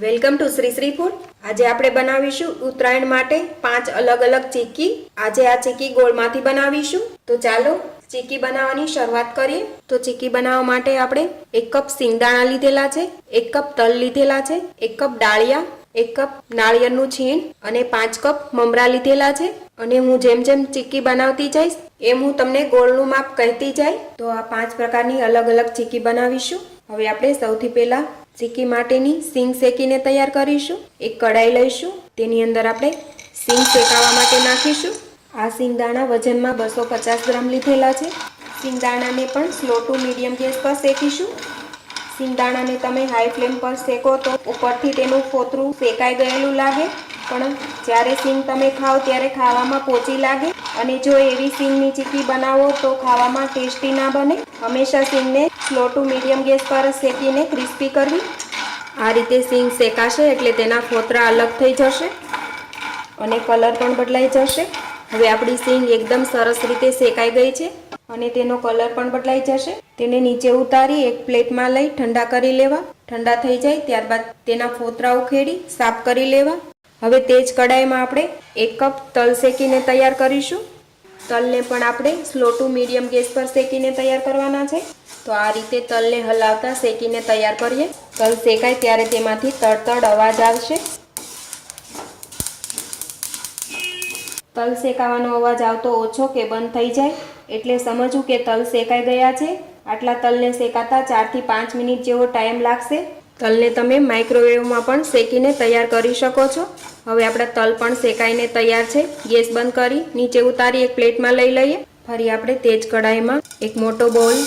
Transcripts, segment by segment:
Welcome to Shri Shri food. આજે આપણે બનાવીશું ઉત્તરાયણ માટે 5 અલગ અલગ ચીકી। આજે આ ચીકી ગોળમાંથી બનાવીશું। તો ચાલો ચીકી બનાવવાની શરૂઆત કરીએ। તો ચીકી બનાવવા માટે આપણે 1 કપ સિંગદાણા લીધેલા છે, 1 કપ તલ લીધેલા છે, 1 કપ ડાળિયા, 1 કપ નાળિયેરનું છીણ અને 5 કપ મમરા લીધેલા છે। અને હું જેમ જેમ ચીકી બનાવતી જઈશ એમ હું તમને ગોળનું માપ કહેતી જાય। તો આ 5 પ્રકારની અલગ અલગ ચીકી બનાવીશું। હવે આપણે સૌથી પહેલા ચીકી માટેની સિંગ શેકીને તૈયાર કરીશું। એક કડાઈ લઈશું, તેની અંદર આપણે સિંગ શેકાવા માટે નાખીશું। આ સિંગદાણા વજનમાં 250 ગ્રામ લીધેલા છે। સિંગદાણાને પણ સ્લો ટુ મીડિયમ ગેસ પર શેકીશું। સિંગદાણાને તમે હાઈ ફ્લેમ પર શેકો તો ઉપરથી તેનું ફોતરું શેકાઈ ગયેલું લાગે, પણ જ્યારે સિંગ તમે ખાઓ ત્યારે ખાવામાં પોચી લાગે અને જો એવી સિંગની ચીકી બનાવો તો ખાવામાં ટેસ્ટી ના બને। હંમેશા સિંગને સ્લો ટુ મીડિયમ ગેસ પર શેકીને ક્રિસ્પી કરવી। આ રીતે સિંગ શેકાશે એટલે તેના ફોતરા અલગ થઈ જશે અને કલર પણ બદલાઈ જશે। હવે આપણી સિંગ એકદમ સરસ રીતે શેકાઈ ગઈ છે અને તેનો કલર પણ બદલાઈ જશે। તેને નીચે ઉતારી એક પ્લેટમાં લઈ ઠંડા કરી લેવા। ઠંડા થઈ જાય ત્યારબાદ તેના ફોતરા ઉખેડી સાફ કરી લેવા। હવે તે જ કડાઈમાં આપણે 1 કપ તલ શેકીને તૈયાર કરીશું। તલને પણ આપણે સ્લો ટુ મીડિયમ ગેસ પર શેકીને તૈયાર કરવાના છે। તો આ રીતે તલને હલાવતા શેકીને તૈયાર કરીએ। તલ શેકાય ત્યારે તેમાંથી તડતડ અવાજ આવશે। તલ શેકાવાનો અવાજ આવતો ઓછો કે બંધ થઈ જાય એટલે સમજવું કે તલ શેકાઈ ગયા છે। આટલા તલને શેકાતા 4 થી 5 મિનિટ જેવો ટાઈમ લાગશે। તલને તમે માઇક્રોવેવમાં પણ શેકીને તૈયાર કરી શકો છો। હવે આપણા તલ પણ શેકાઈને તૈયાર છે। ગેસ બંધ કરી નીચે ઉતારી એક પ્લેટમાં લઈ લઈએ। ફરી આપણે તે જ કડાઈમાં એક મોટો બોલ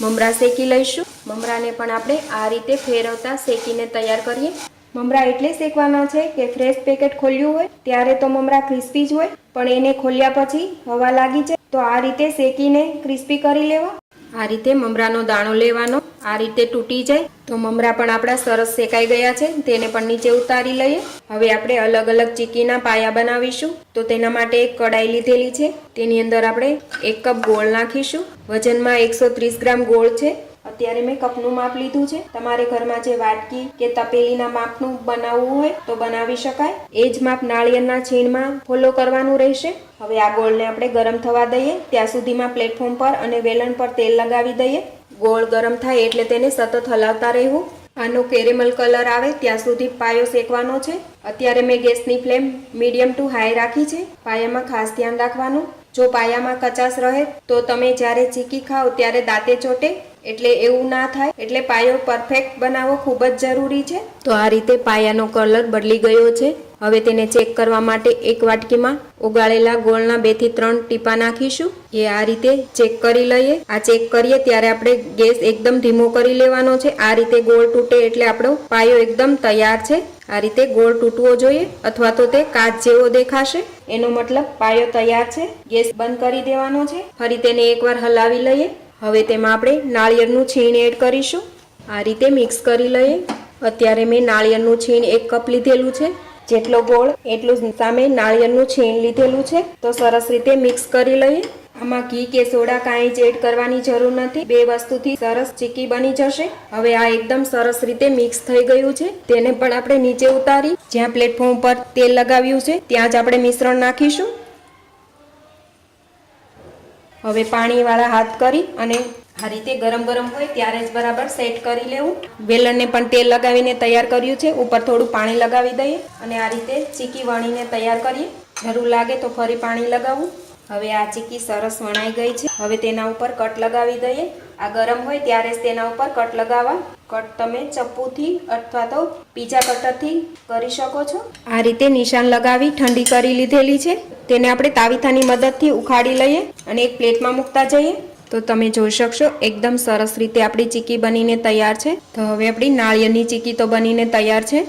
મમરા શેકી લઈશું। મમરાને પણ આપણે આ રીતે ફેરવતા શેકીને તૈયાર કરીએ। મમરા એટલે શેકવાના છે કે ફ્રેશ પેકેટ ખોલ્યું હોય ત્યારે તો મમરા ક્રિસ્પી જ હોય, પણ એને ખોલ્યા પછી હવા લાગી જાય તો આ રીતે શેકીને ક્રિસ્પી કરી લેવા। આ રીતે મમરાનો દાણો લેવાનો, આ રીતે તૂટી જાય તો મમરા પણ આપણા સરસ શેકાઈ ગયા છે। તેને પણ નીચે ઉતારી લઈએ। હવે આપણે અલગ અલગ ચીકીના પાયા બનાવીશું। તો તેના માટે એક કડાઈ લીધેલી છે, તેની અંદર આપણે 1 કપ ગોળ નાખીશું। વજનમાં 130 ગ્રામ ગોળ છે। અત્યારે મેં કપનું માપ લીધું છે। તમારે ઘરમાં જે વાટકી કે તપેલીના માપનું બનાવવું હોય તો બનાવી શકાય। એ જ માપ નાળિયેરના છીણમાં ફોલો કરવાનું રહેશે। હવે આ ગોળને આપણે ગરમ થવા દઈએ। ત્યાં સુધીમાં પ્લેટફોર્મ પર અને વેલણ પર તેલ લગાવી દઈએ। ગોળ ગરમ થાય એટલે તેને સતત હલાવતા રહેવું। આનો કેરેમલ કલર આવે ત્યાં સુધી પાયો શેકવાનો છે। અત્યારે મેં ગેસની ફ્લેમ મીડિયમ ટુ હાઈ રાખી છે। પાયામાં ખાસ ધ્યાન રાખવાનું, જો પાયામાં કચાશ રહે તો તમે જ્યારે ચીકી ખાઓ ત્યારે દાંતે ચોટે, એટલે એવું ના થાય। એટલે પાયો પરફેક્ટ બનાવવો ખૂબ જ જરૂરી છે। તો આ રીતે પાયાનો કલર બદલી ગયો છે। હવે તેને ચેક કરવા માટે એક વાટકીમાં ઓગાળેલા ગોળના 2 થી 3 ટીપા નાખીશું। એ આ રીતે ચેક કરી લઈએ। આ ચેક કરીએ ત્યારે આપણે ગેસ એકદમ ધીમો કરી લેવાનો છે। આ રીતે ગોળ તૂટે એટલે આપણો પાયો એકદમ તૈયાર છે। આ રીતે ગોળ તૂટવો જોઈએ અથવા તો તે કાચ જેવો દેખાશે, એનો મતલબ પાયો તૈયાર છે। ગેસ બંધ કરી દેવાનો છે। ફરી તેને એકવાર હલાવી લઈએ। હવે તેમાં આપણે નાળિયેરનું છીણ એડ કરીશું। આ રીતે મિક્સ કરી લઈએ। અત્યારે મેં નાળિયેરનું છીણ 1 કપ લીધેલું છે। જેટલો ગોળ એટલું જ સામે નાળિયેરનું છીણ લીધેલું છે। તો સરસ રીતે મિક્સ કરી લઈએ। આમાં ઘી કે સોડા કાંઈ જ એડ કરવાની જરૂર નથી। 2 વસ્તુથી સરસ ચીકી બની જશે। હવે આ એકદમ સરસ રીતે મિક્સ થઈ ગયું છે। તેને પણ આપણે નીચે ઉતારી જ્યાં પ્લેટફોર્મ પર તેલ લગાવ્યું છે ત્યાં જ આપણે મિશ્રણ નાખીશું। હવે પાણીવાળા હાથ કરી અને આ રીતે ગરમ ગરમ હોય ત્યારે જ બરાબર સેટ કરી લેવું। વેલણને પણ તેલ લગાવીને તૈયાર કર્યું છે। ઉપર થોડું પાણી લગાવી દઈએ અને આ રીતે ચીકી વણીને તૈયાર કરીએ। જરૂર લાગે તો ફરી પાણી લગાવવું। હવે આ ચીકી સરસ વણાઈ ગઈ છે। હવે તેના ઉપર કટ લગાવી દઈએ। આ ગરમ હોય ત્યારે જ તેના ઉપર કટ લગાવવા। કટ તમે ચપ્પુથી અથવા તો બીજા કટરથી કરી શકો છો। આ રીતે નિશાન લગાવી ઠંડી કરી લીધેલી છે। તેને આપણે તાવીથાની મદદથી ઉખાડી લઈએ અને એક પ્લેટમાં મૂકતા જઈએ। તો તમે જોઈ શકશો એકદમ સરસ રીતે આપણી ચીકી બનીને તૈયાર છે। તો હવે આપણી નાળિયેરની ચીકી તો બનીને તૈયાર છે।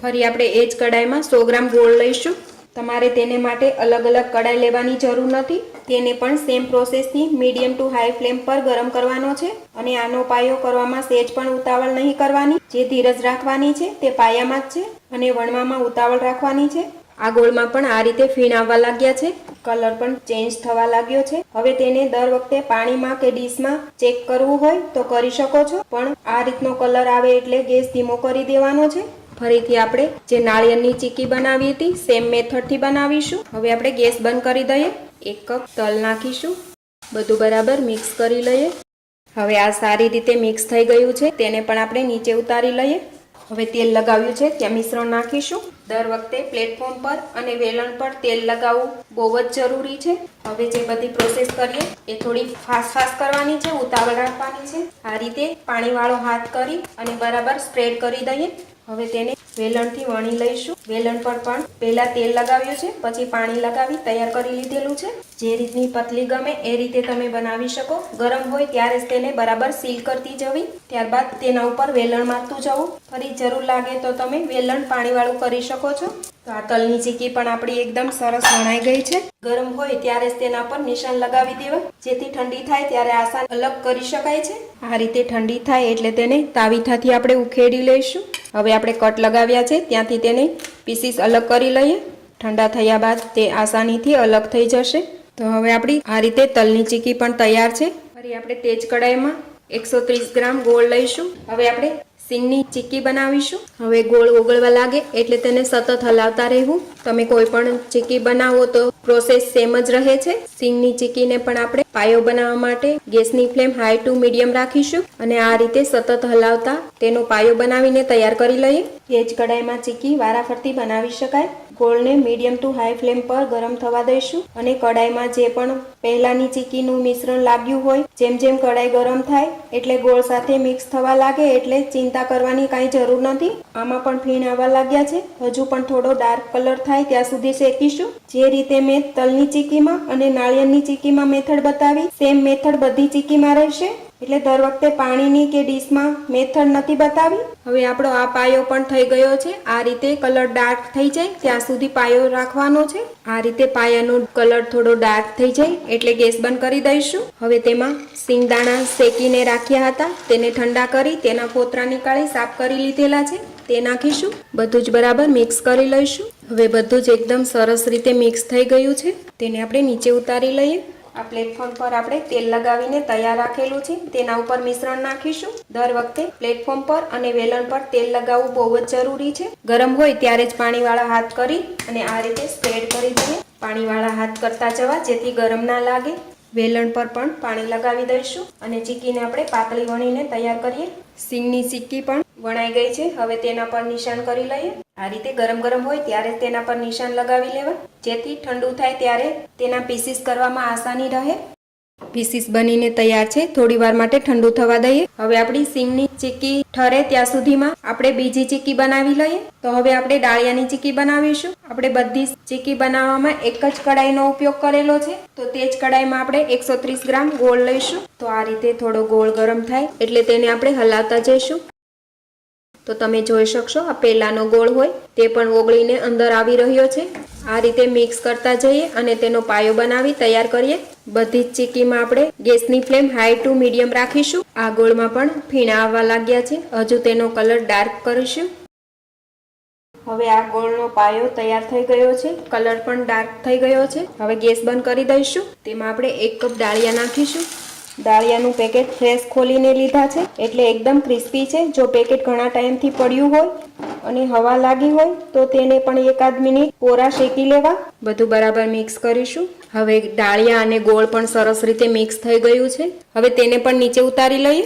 ફરી આપણે એ જ કડાઈમાં 100 ગ્રામ ગોળ લઈશું। તમારે તેને માટે અલગ અલગ કડાઈ લેવાની જરૂર નથી। તેને પણ સેમ પ્રોસેસથી મીડિયમ ટુ હાઈ ફ્લેમ પર ગરમ કરવાનો છે અને આનો પાયો કરવામાં સહેજ પણ ઉતાવળ નહીં કરવાની। જે ધીરજ રાખવાની છે તે પાયામાં જ છે અને વણવામાં ઉતાવળ રાખવાની છે। આ ગોળમાં પણ આ રીતે ફીણ આવવા લાગ્યા છે। કલર પણ ચેન્જ થવા લાગ્યો છે। હવે તેને દર વખતે પાણીમાં કે ડીશમાં ચેક કરવું હોય તો કરી શકો છો, પણ આ રીતનો કલર આવે એટલે ગેસ ધીમો કરી દેવાનો છે। ફરીથી આપણે જે નાળિયેરની ચીકી બનાવી હતી સેમ મેથડથી બનાવીશું. હવે આપણે ગેસ બંધ કરી દઈએ. 1 કપ તલ નાખીશું. બધું બરાબર મિક્સ કરી લઈએ. હવે આ સારી રીતે મિક્સ થઈ ગયું છે. તેને પણ આપણે નીચે ઉતારી લઈએ. હવે તેલ લગાવ્યું છે ત્યાં મિશ્રણ નાખીશું. દર વખતે પ્લેટફોર્મ પર અને વેલણ પર તેલ લગાવવું બહુ જ જરૂરી છે. હવે જે બધી પ્રોસેસ કરીએ એ થોડી ફાસ્ટ કરવાની છે, ઉતાવળ રાખવાની છે. આ રીતે પાણીવાળો હાથ કરી અને બરાબર સ્પ્રેડ કરી દઈએ. હવે તેને વેલણથી વણી લઈશું. વેલણ પર પણ પહેલા તેલ લગાવ્યું છે, પછી પાણી લગાવી તૈયાર કરી લીધેલું છે. જે રીતની પતલી ગમે એ રીતે તમે બનાવી શકો. ગરમ હોય ત્યારે જ તેને બરાબર સીલ કરતી જવી. ત્યારબાદ તેના ઉપર વેલણ મારતું જવું. ફરી જરૂર લાગે તો તમે વેલણ પાણીવાળું કરી શકો છો. તો આ તલની ચીકી પણ આપણી એકદમ સરસ વણાઈ ગઈ છે. ગરમ હોય ત્યારે જ તેના પર નિશાન લગાવી દેવા, જેથી ઠંડી થાય ત્યારે આસાન અલગ કરી શકાય છે. આ રીતે ઠંડી થાય એટલે તેને તાવીથાથી આપણે ઉખેડી લઈશું. હવે આપણે કટ લગાવ્યા છે ત્યાંથી તેને પીસીસ અલગ કરી લઈએ. ઠંડા થયા બાદ તે આસાનીથી અલગ થઈ જશે. તો હવે આપણી આ રીતે તલની ચીકી પણ તૈયાર છે. ફરી આપણે તે જ કડાઈમાં 130 ગ્રામ ગોળ લઈશું. હવે આપણે સિંગની ચીકી બનાવીશું. હવે ગોળ ઓગળવા લાગે એટલે તેને સતત હલાવતા રહેવું. તમે કોઈ પણ ચીકી બનાવો તો પ્રોસેસ સેમ જ રહે છે. સિંગની ચીકીને પણ આપણે પાયો બનાવવા માટે ગેસની ફ્લેમ હાઈ ટુ મીડિયમ રાખીશું અને આ રીતે સતત હલાવતા તેનો પાયો બનાવીને તૈયાર કરી લઈએ. એ જ કડાઈમાં ચીકી વારાફરતી બનાવી શકાય. ગોળને મીડિયમ ટુ હાઈ ફ્લેમ પર ગરમ થવા દઈશું અને કડાઈમાં જે પણ પહેલાની ચીકીનું મિશ્રણ લાગ્યું હોય, જેમ જેમ કડાઈ ગરમ થાય એટલે ગોળ સાથે મિક્સ થવા લાગે એટલે ચિંતા કરવાની કાંઈ જરૂર નથી. આમાં પણ ફીણ આવવા લાગ્યા છે. હજુ પણ થોડો ડાર્ક કલર થાય ત્યાં સુધી શેકીશું. જે રીતે મેં તલની ચીકીમાં અને નાળિયેરની ચીકીમાં મેથડ બતાવી સેમ મેથડ બધી ચીકીમાં રહેશે. એટલે દર વખતે પાણીની કે ડીશમાં મેથડ નથી બતાવી. હવે આપણો આ પાયો પણ થઈ ગયો છે. આ રીતે કલર ડાર્ક થઈ જાય ત્યાં સુધી પાયો રાખવાનો છે. આ રીતે પાયાનો કલર થોડો ડાર્ક થઈ જાય એટલે ગેસ બંધ કરી દઈશું. હવે તેમાં સિંગદાણા શેકીને રાખ્યા હતા તેને ઠંડા કરી તેના ફોતરા નીકાળી સાફ કરી લીધેલા છે તે નાખીશું. બધું જ બરાબર મિક્સ કરી લઈશું. હવે બધું જ એકદમ સરસ રીતે મિક્સ થઈ ગયું છે. તેને આપણે નીચે ઉતારી લઈએ. આ પ્લેટફોર્મ પર આપણે તેલ લગાવીને તૈયાર રાખેલું છે તેના ઉપર મિશ્રણ નાખીશું. દર વખતે પ્લેટફોર્મ પર અને વેલણ પર તેલ લગાવવું બહુ જ જરૂરી છે. ગરમ હોય ત્યારે જ પાણીવાળા હાથ કરી અને આ રીતે સ્પ્રેડ કરી દઈએ. પાણીવાળા હાથ કરતા જવા જેથી ગરમ ના લાગે. વેલણ પર પણ પાણી લગાવી દઈશું અને ચીકીને આપણે પાતળી વણીને તૈયાર કરીએ. સિંગની ચીકી પણ વણાઈ ગઈ છે. હવે તેના પર નિશાન કરી લઈએ. આ રીતે ગરમ ગરમ હોય ત્યારે તેના પર નિશાન લગાવી લેવા, જેથી ઠંડુ થાય ત્યારે તેના પીસીસ કરવામાં આસાની રહે. પીસીસ બનીને તૈયાર છે. થોડી વાર માટે ઠંડુ થવા દઈએ. હવે આપણી સિંગની ચીકી ઠરે ત્યાં સુધીમાં આપણે બીજી ચીકી બનાવી લઈએ. તો હવે આપણે ડાળિયાની ચીકી બનાવીશું. આપણે બધી ચીકી બનાવવામાં એક જ કડાઈનો ઉપયોગ કરેલો છે. તો તે જ કડાઈમાં આપણે 130 ગ્રામ ગોળ લઈશું. તો આ રીતે થોડો ગોળ ગરમ થાય એટલે તેને આપણે હલાવતા જઈશું. તો તમે જોઈ શકશો આ પહેલાનો ગોળ હોય તે પણ ઓગળીને અંદર આવી રહ્યો છે. આ રીતે મિક્સ કરતા જઈએ અને તેનો પાયો બનાવી તૈયાર કરીએ. બધી જ ચીકીમાં આપણે ગેસની ફ્લેમ હાઈ ટુ મીડિયમ રાખીશું. આ ગોળમાં પણ ફીણા આવવા લાગ્યા છે. હજુ તેનો કલર ડાર્ક કરીશું. હવે આ ગોળનો પાયો તૈયાર થઈ ગયો છે. કલર પણ ડાર્ક થઈ ગયો છે. હવે ગેસ બંધ કરી દઈશું. તેમાં આપણે 1 કપ ડાળિયા નાખીશું. ડાળિયાનું પેકેટ ફ્રેશ ખોલીને લીધા છે એટલે એકદમ ક્રિસ્પી છે. જો પેકેટ ઘણા ટાઈમથી પડ્યું હોય અને હવા લાગી હોય તો તેને પણ 1-8 મિનિટ કોરા શેકી લેવા. બધું બરાબર મિક્સ કરીશું. હવે ડાળિયા અને ગોળ પણ સરસ રીતે મિક્સ થઈ ગયું છે. હવે તેને પણ નીચે ઉતારી લઈએ.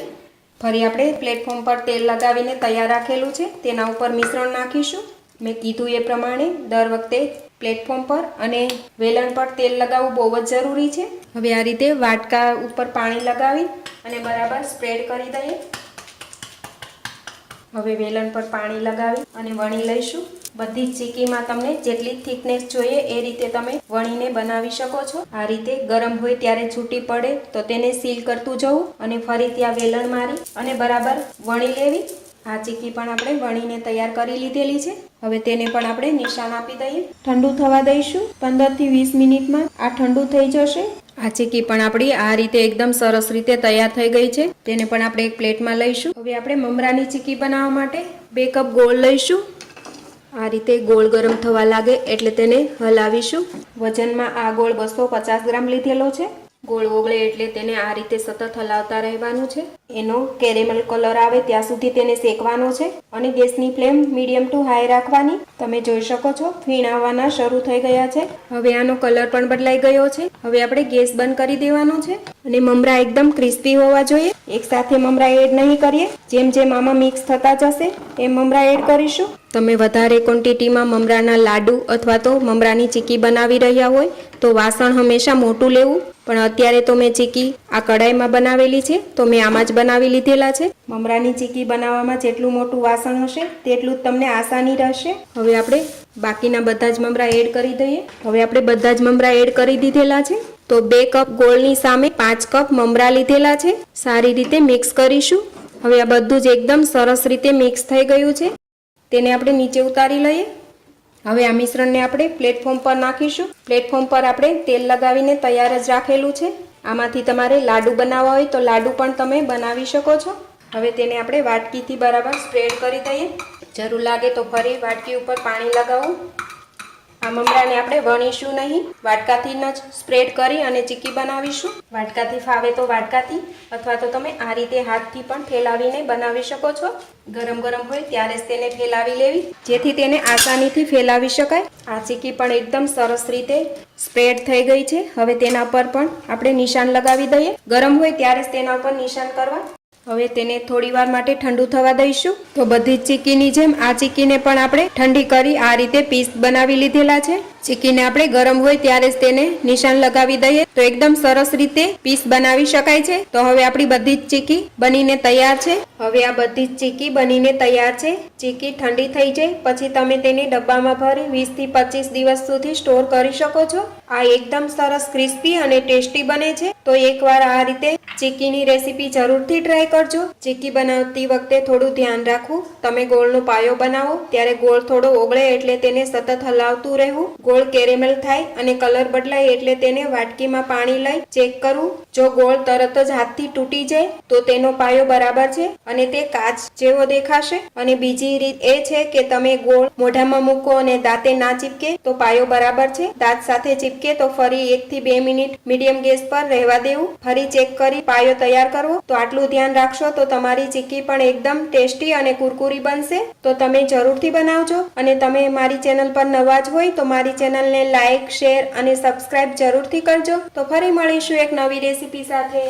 ફરી આપણે પ્લેટફોર્મ પર તેલ લગાવીને તૈયાર રાખેલું છે તેના ઉપર મિશ્રણ નાખીશું. મેં કીધું એ પ્રમાણે દર વખતે પ્લેટફોર્મ પર અને વેલણ પર તેલ લગાવવું બહુ જ જરૂરી છે. હવે આ રીતે વાટકા ઉપર પાણી લગાવી અને બરાબર સ્પ્રેડ કરી દઈએ. હવે વેલણ પર પાણી લગાવી અને વણી લઈશું. બધી જ ચીકીમાં તમને જેટલી થિકનેસ જોઈએ એ રીતે તમે વણીને બનાવી શકો છો. આ રીતે ગરમ હોય ત્યારે છૂટી પડે તો તેને સીલ કરતું જવું અને ફરીથી આ વેલણ મારી અને બરાબર વણી લેવી. આ ચીકી પણ આપણે વણીને તૈયાર કરી લીધેલી છે. હવે તેને પણ આપણે નિશાન આપી દઈએ. ઠંડુ થવા દઈશું. 15 થી 20 મિનિટમાં આ ઠંડુ થઈ જશે. આ ચીકી પણ આપણી આ રીતે એકદમ સરસ રીતે તૈયાર થઈ ગઈ છે. તેને પણ આપણે એક પ્લેટમાં લઈશું. હવે આપણે મમરાની ચીકી બનાવવા માટે 2 કપ ગોળ લઈશું. આ રીતે ગોળ ગરમ થવા લાગે એટલે તેને હલાવીશું. વજનમાં આ ગોળ 250 ગ્રામ લીધેલો છે. ગોળ ઓગળે એટલે તેને આ રીતે સતત હલાવતા રહેવાનું છે. એનો કેરેમલ કલર આવે ત્યાં સુધી તેને શેકવાનો છે અને ગેસની ફ્લેમ મીડિયમ ટુ હાઈ રાખવાની. તમે જોઈ શકો છો ફીણ આવવાના શરૂ થઈ ગયા છે. હવે આનો કલર પણ બદલાઈ ગયો છે. હવે આપણે ગેસ બંધ કરી દેવાનો છે અને મમરા એકદમ ક્રિસ્પી હોવા જોઈએ. એકસાથે મમરા એડ નહીં કરીએ, જેમ જેમ આમાં મિક્સ થતા જશે એમ મમરા એડ કરીશું. તમે વધારે ક્વોન્ટિટીમાં મમરાના લાડુ અથવા તો મમરાની ચીકી બનાવી રહ્યા હોય તો વાસણ હંમેશા મોટું લેવું. પણ અત્યારે તો મેં ચીકી આ કડાઈમાં બનાવેલી છે તો મેં આમાં જ બનાવી લીધેલા છે. મમરાની ચીકી બનાવવામાં જેટલું મોટું વાસણ હશે તેટલું જ તમને આસાની રહેશે. હવે આપણે બાકીના બધા જ મમરા એડ કરી દઈએ. હવે આપણે બધા જ મમરા એડ કરી દીધેલા છે. તો 2 કપ ગોળની સામે 5 કપ મમરા લીધેલા છે. સારી રીતે મિક્સ કરીશું. હવે આ બધું જ એકદમ સરસ રીતે મિક્સ થઈ ગયું છે. તેને આપણે નીચે ઉતારી લઈએ. હવે આ મિશ્રણને આપણે પ્લેટફોર્મ પર નાખીશું. પ્લેટફોર્મ પર આપણે તેલ લગાવીને તૈયાર જ રાખેલું છે. આમાંથી તમારે લાડુ બનાવવા હોય તો લાડુ પણ તમે બનાવી શકો છો. હવે તેને આપણે વાટકીથી બરાબર સ્પ્રેડ કરી દઈએ. જરૂર લાગે તો ફરી વાટકી ઉપર પાણી લગાવું. આ મમરાને આપણે વણીશું નહીં, વાટકાથી જ સ્પ્રેડ કરી અને ચીકી બનાવીશું. વાટકાથી ફાવે તો વાટકાથી અથવા તો તમે આ રીતે હાથથી પણ ફેલાવીને બનાવી શકો છો. ગરમ ગરમ હોય ત્યારે જ તેને ફેલાવી લેવી જેથી તેને આસાનીથી ફેલાવી શકાય. આ ચીકી પણ એકદમ સરસ રીતે સ્પ્રેડ થઈ ગઈ છે. હવે તેના પર પણ આપણે નિશાન લગાવી દઈએ. ગરમ હોય ત્યારે જ તેના ઉપર નિશાન કરવા. હવે તેને થોડી વાર માટે ઠંડુ થવા દઈશું. તો બધી જ ચીકીની જેમ આ ચીકીને પણ આપણે ઠંડી કરી આ રીતે પીસ બનાવી લીધેલા છે. ચીકીને આપણે ગરમ હોય ત્યારે જ તેને નિશાન લગાવી દઈએ તો એકદમ સરસ રીતે પીસ બનાવી શકાય છે. તો હવે આપણી બધી જ ચીકી બનીને તૈયાર છે. હવે આ બધી જ ચીકી બનીને તૈયાર છે. ચીકી ઠંડી થઈ જાય પછી તમે તેને ડબ્બામાં ભરી 20 થી 25 દિવસ સુધી સ્ટોર કરી શકો છો. આ એકદમ સરસ ક્રિસ્પી અને ટેસ્ટી બને છે. તો એકવાર આ રીતે ચીકીની રેસીપી જરૂરથી ટ્રાય કરજો. ચીકી બનાવતી વખતે થોડું ધ્યાન રાખવું. તમે ગોળનો પાયો બનાવો ત્યારે ગોળ થોડો ઓગળે એટલે તેને સતત હલાવતું રહેવું. ગોળ કેરેમલ થાય અને કલર બદલાય એટલે તેને વાટકીમાં પાણી લઈ ચેક કરવું. જો ગોળ તરત જ હાથથી તૂટી જાય તો તેનો પાયો બરાબર છે અને તે કાચ જેવો દેખાશે. અને બીજી રીત એ છે કે તમે ગોળ મોઢામાં મૂકો અને દાંતે ના ચીપકે તો પાયો બરાબર છે. દાંત સાથે ચીપકે તો ફરી 1 થી 2 મિનિટ મીડિયમ ગેસ પર રહેવા દેવું. ફરી ચેક કરી પાયો તૈયાર કરવો. તો આટલું ધ્યાન રાખશો તો તમારી ચીકી પણ એકદમ ટેસ્ટી અને કુરકુરી બનશે. તો તમે જરૂરથી બનાવજો. અને તમે મારી ચેનલ પર નવા જ હોય તો મારી ચેનલને લાઈક, શેર અને સબસ્ક્રાઇબ જરૂરથી કરજો. તો ફરી મળીશું એક નવી રેસીપી સાથે.